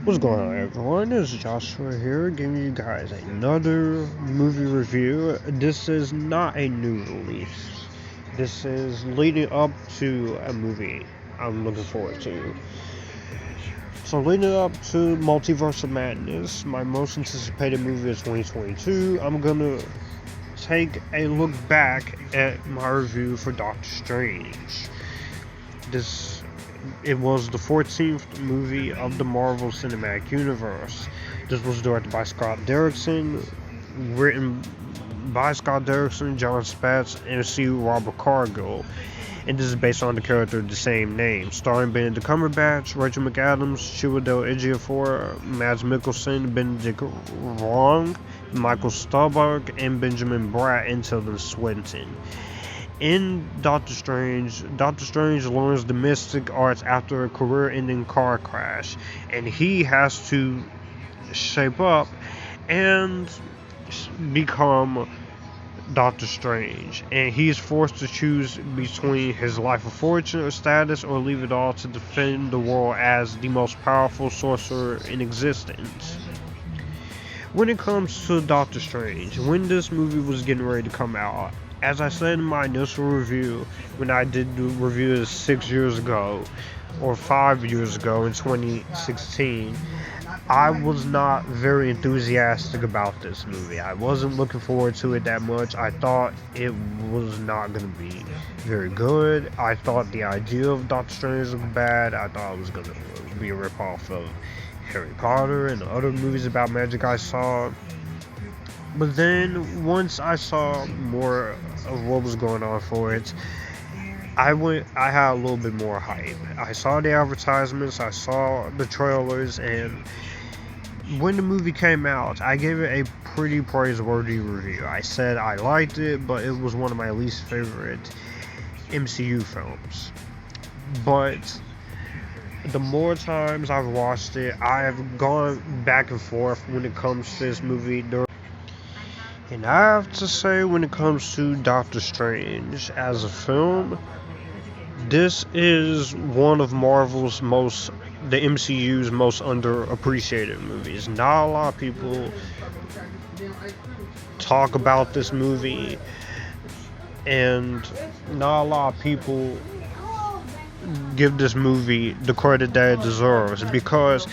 What's going on, everyone? It's Joshua here, giving you guys another movie review. This is not a new release. This is leading up to a movie I'm looking forward to. So, leading up to Multiverse of Madness, my most anticipated movie of 2022, I'm gonna take a look back at my review for Doctor Strange. It was the 14th movie of the Marvel Cinematic Universe. This was directed by Scott Derrickson, written by Scott Derrickson, John Spatz, and C. Robert Cargill. And this is based on the character of the same name, starring Benedict Cumberbatch, Rachel McAdams, Chiwetel Ejiofor, Mads Mikkelsen, Benedict Wong, Michael Stuhlbarg, and Benjamin Bratt, and Tilda Swinton. In Doctor Strange learns the mystic arts after a career-ending car crash, and he has to shape up and become Doctor Strange. And he is forced to choose between his life of fortune or status, or leave it all to defend the world as the most powerful sorcerer in existence. When it comes to Doctor Strange, when this movie was getting ready to come out, as I said in my initial review, when I did the review 6 years ago, or 5 years ago in 2016, I was not very enthusiastic about this movie. I wasn't looking forward to it that much. I thought it was not going to be very good. I thought the idea of Doctor Strange was bad. I thought it was going to be a ripoff of Harry Potter and the other movies about magic I saw. But then, once I saw more of what was going on for it, I had a little bit more hype. I saw the advertisements, I saw the trailers, and when the movie came out, I gave it a pretty praiseworthy review. I said I liked it, but it was one of my least favorite MCU films. But the more times I've watched it, I have gone back and forth when it comes to this movie. And I have to say, when it comes to Doctor Strange as a film, this is one of the MCU's most underappreciated movies. Not a lot of people talk about this movie, and not a lot of people give this movie the credit that it deserves, because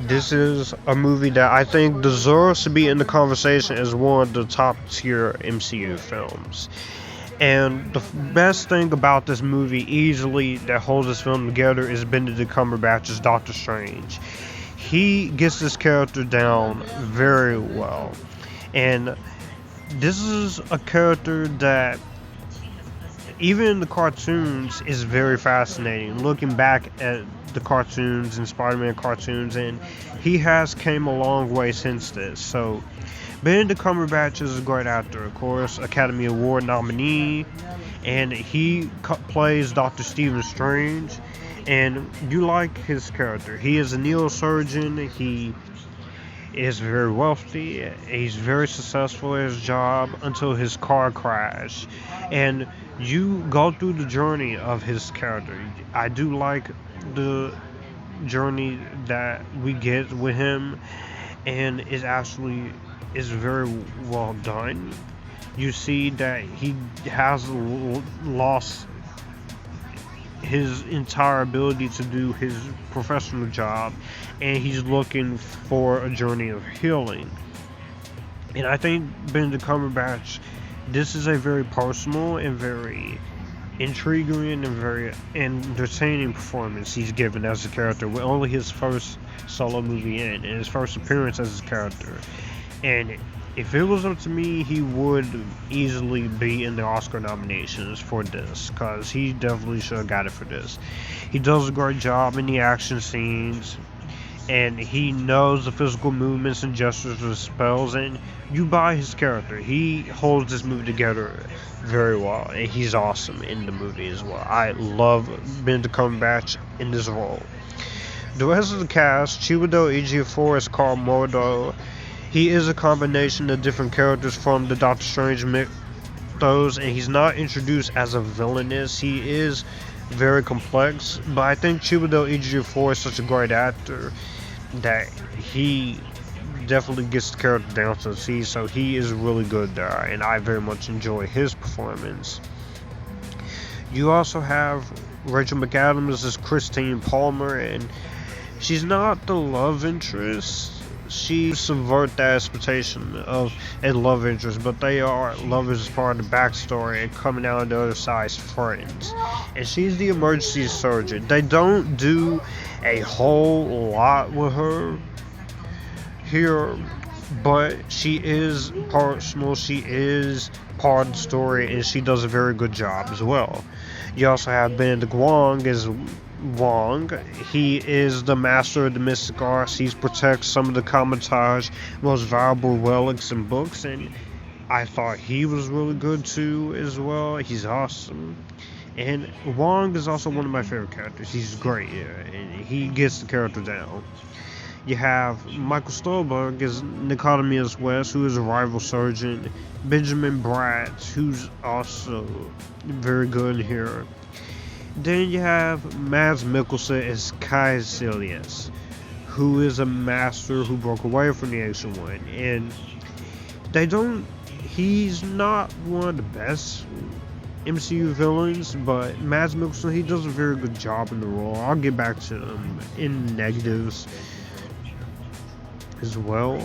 this is a movie that I think deserves to be in the conversation as one of the top tier MCU films. And the best thing about this movie, easily, that holds this film together, is Benedict Cumberbatch's Doctor Strange. He gets this character down very well. And this is a character that, even in the cartoons, is very fascinating. Looking back at the cartoons and Spider-Man cartoons, and he has came a long way since this. So Benedict Cumberbatch is a great actor, of course, Academy Award nominee, and he plays Dr. Stephen Strange, and you like his character. He is a neurosurgeon. He is very wealthy. He's very successful at his job until his car crash, and you go through the journey of his character. I do like the journey that we get with him, and is very well done. You see that he has lost his entire ability to do his professional job, and he's looking for a journey of healing. And I think Benedict Cumberbatch, this is a very personal and very intriguing and very entertaining performance he's given as a character, with only his first solo movie and his first appearance as his character. And if it was up to me, he would easily be in the Oscar nominations for this, because he definitely should have got it for this. He does a great job in the action scenes, and he knows the physical movements and gestures of spells, and you buy his character. He holds this movie together very well, and he's awesome in the movie as well. I love Benedict Cumberbatch in this role. The rest of the cast: Chiwetel Ejiofor as Carl Mordo. He is a combination of different characters from the Doctor Strange mythos, and he's not introduced as a villainous. He is very complex, but I think Chiwetel Ejiofor is such a great actor that he definitely gets the character down to the T, so he is really good there, and I very much enjoy his performance. You also have Rachel McAdams as Christine Palmer, and she's not the love interest. She subvert the expectation of a love interest, but they are lovers as part of the backstory and coming out on the other side as friends. And she's the emergency surgeon. They don't do a whole lot with her here, but she is personal, she is part of the story, and she does a very good job as well. You also have Benedict Wong as Wong. He is the master of the mystic arts. He protects some of the Kamata's most valuable relics and books, and I thought he was really good too as well. He's awesome. And Wong is also one of my favorite characters. He's great, and he gets the character down. You have Michael Stolberg as Nicodemus West, who is a rival surgeon. Benjamin Bratt, who's also very good here. Then you have Mads Mikkelsen as Caecilius, who is a master who broke away from the Ancient One. And he's not one of the best MCU villains, but Mads Mikkelsen, he does a very good job in the role. I'll get back to him in negatives as well.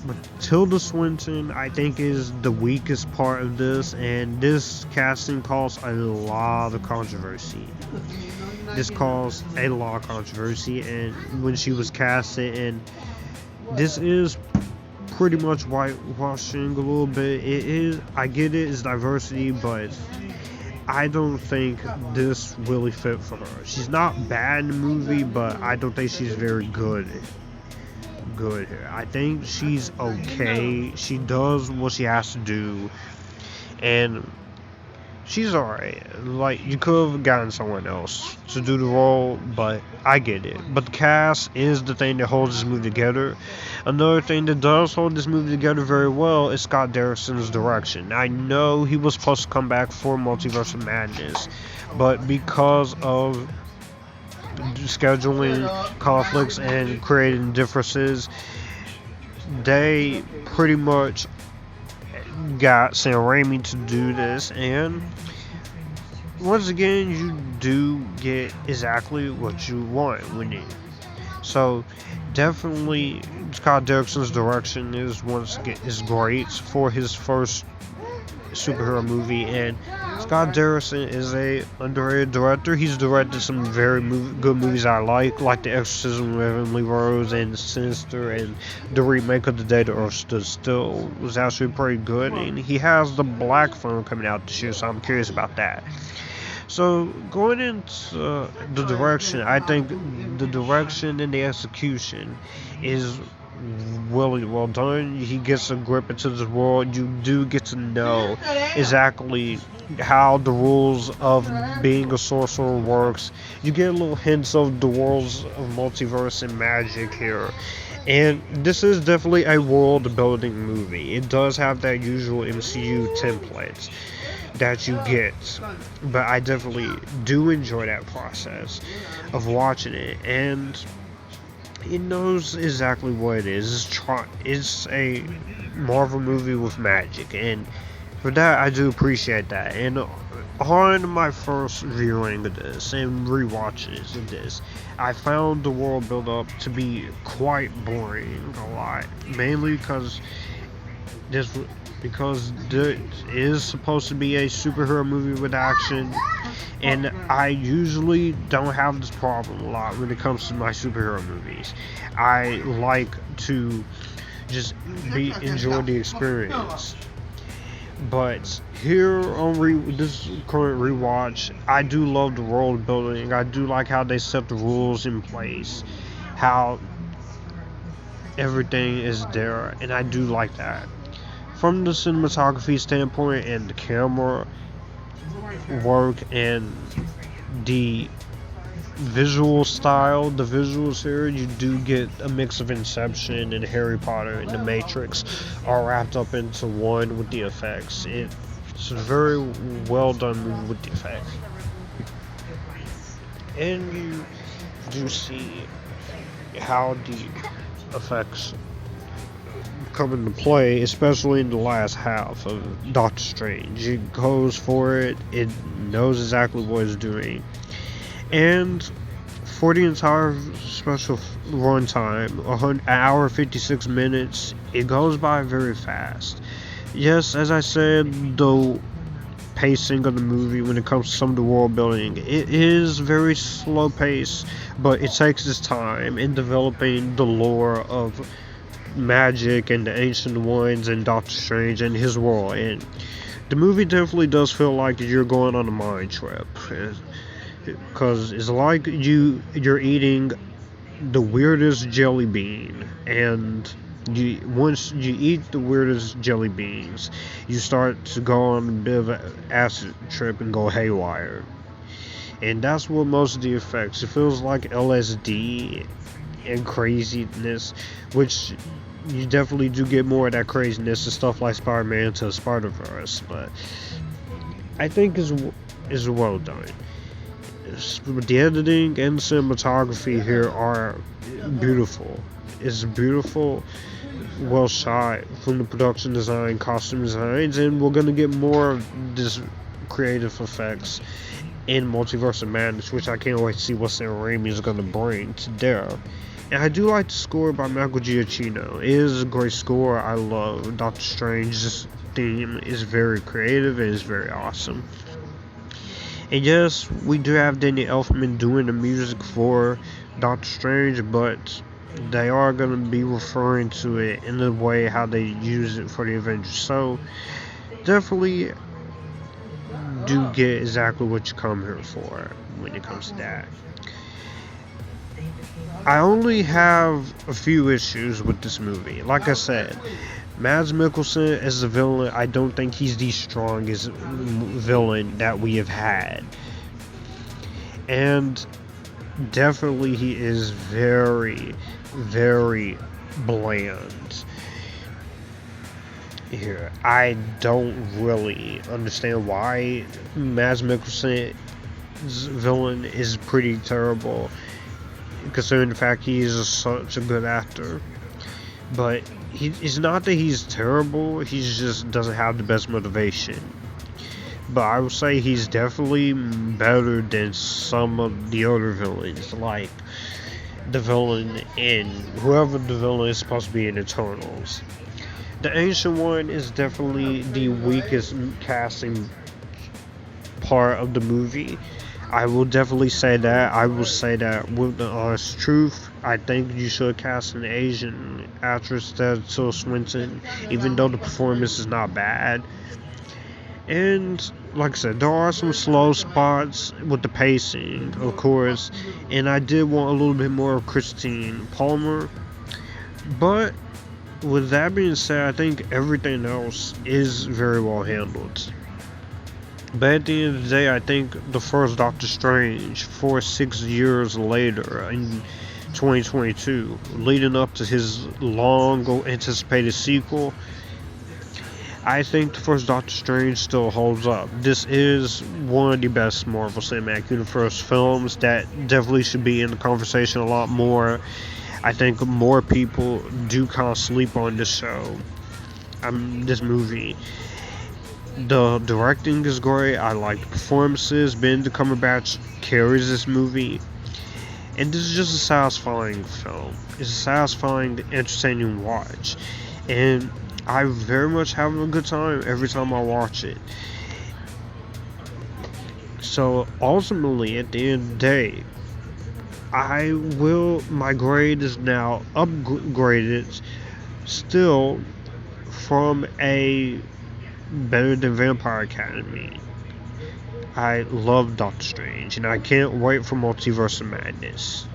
But Tilda Swinton, I think, is the weakest part of this, and this casting caused a lot of controversy. This caused a lot of controversy, and when she was casted, and this is pretty much whitewashing a little bit. It is, I get it, it's diversity, but I don't think this really fit for her. She's not bad in the movie, but I don't think she's very good here. I think she's okay. She does what she has to do, and she's alright. Like, you could have gotten someone else to do the role, but I get it. But the cast is the thing that holds this movie together. Another thing that does hold this movie together very well is Scott Derrickson's direction. I know he was supposed to come back for Multiverse of Madness, but because of scheduling conflicts and creating differences, they pretty much got Sam Raimi to do this, and once again, you do get exactly what you want when you. So definitely, Scott Derrickson's direction is great for his first superhero movie, and Scott Derrickson is a underrated director. He's directed some very good movies I like The Exorcism of Emily Rose and Sinister, and the remake of The Day the Earth Stood Still was actually pretty good, and he has the Black film coming out this year, so I'm curious about that. So going into the direction, I think the direction and the execution is really well done. He gets a grip into this world. You do get to know exactly how the rules of being a sorcerer works. You get little hints of the worlds of multiverse and magic here. And this is definitely a world building movie. It does have that usual MCU template that you get, but I definitely do enjoy that process of watching it, and it knows exactly what it is. It's a Marvel movie with magic, and for that I do appreciate that. And on my first viewing of this and rewatches of this, I found the world build up to be quite boring a lot, mainly because there is supposed to be a superhero movie with action, and I usually don't have this problem a lot when it comes to my superhero movies. I like to just enjoy the experience. But here on this current rewatch, I do love the world building. I do like how they set the rules in place, how everything is there, and I do like that. From the cinematography standpoint and the camera work and the visual style, the visuals here, you do get a mix of Inception and Harry Potter and The Matrix all wrapped up into one with the effects. It's a very well done movie with the effects. And you do see how the effects come into play, especially in the last half of Doctor Strange. It goes for it, it knows exactly what it's doing. And for the entire special runtime, an hour 56 minutes, it goes by very fast. Yes, as I said, the pacing of the movie when it comes to some of the world building, it is very slow pace, but it takes its time in developing the lore of magic and the ancient ones and Doctor Strange and his world. And the movie definitely does feel like you're going on a mind trip, because it's like you're eating the weirdest jelly bean, and once you eat the weirdest jelly beans, you start to go on a bit of an acid trip and go haywire. And that's what most of the effects. It feels like LSD and craziness, which you definitely do get more of that craziness and stuff like Spider-Man to Spider-Verse, but I think is well done. The editing and cinematography here are beautiful. It's beautiful, well shot from the production design, costume designs, and we're gonna get more of this creative effects in Multiverse of Madness, which I can't wait to see what Sam Raimi is gonna bring to there. And I do like the score by Michael Giacchino. It is a great score. I love Doctor Strange's theme. Is very creative and is very awesome. And yes, we do have Danny Elfman doing the music for Doctor Strange, but they are going to be referring to it in the way how they use it for the Avengers. So definitely do get exactly what you come here for when it comes to that. I only have a few issues with this movie. Like I said, Mads Mikkelsen as a villain, I don't think he's the strongest villain that we have had. And definitely he is very, very bland. Here, I don't really understand why Mads Mikkelsen's villain is pretty terrible, considering the fact he is such a good actor. But it's not that he's terrible, he just doesn't have the best motivation. But I would say he's definitely better than some of the other villains, like the villain in whoever the villain is supposed to be in Eternals. The Ancient One is definitely the weakest casting part of the movie. I will definitely say that. I will say that with the honest truth. I think you should cast an Asian actress instead of Tilda Swinton, even though the performance is not bad. And like I said, there are some slow spots with the pacing, of course, and I did want a little bit more of Christine Palmer. But with that being said, I think everything else is very well handled. But at the end of the day, I think the first Doctor Strange, 6 years later, in 2022, leading up to his long anticipated sequel, I think the first Doctor Strange still holds up. This is one of the best Marvel Cinematic Universe films that definitely should be in the conversation a lot more. I think more people do kind of sleep on this show, this movie. The directing is great. I like the performances. Benedict Cumberbatch carries this movie. And this is just a satisfying film. It's a satisfying, entertaining watch. And I very much have a good time every time I watch it. So ultimately, at the end of the day, my grade is now upgraded still from a better than Vampire Academy. I love Doctor Strange, and I can't wait for Multiverse of Madness.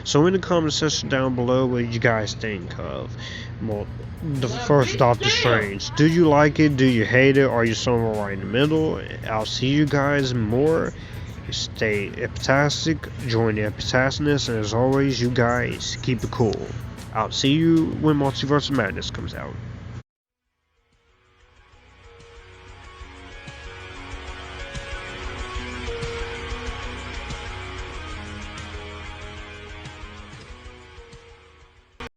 So in the comment section down below, what you guys think of the first Doctor Strange? Do you like it? Do you hate it? Are you somewhere right in the middle? I'll see you guys more. Stay epitastic, join the Epictasticness, and as always, you guys keep it cool. I'll see you when Multiverse of Madness comes out.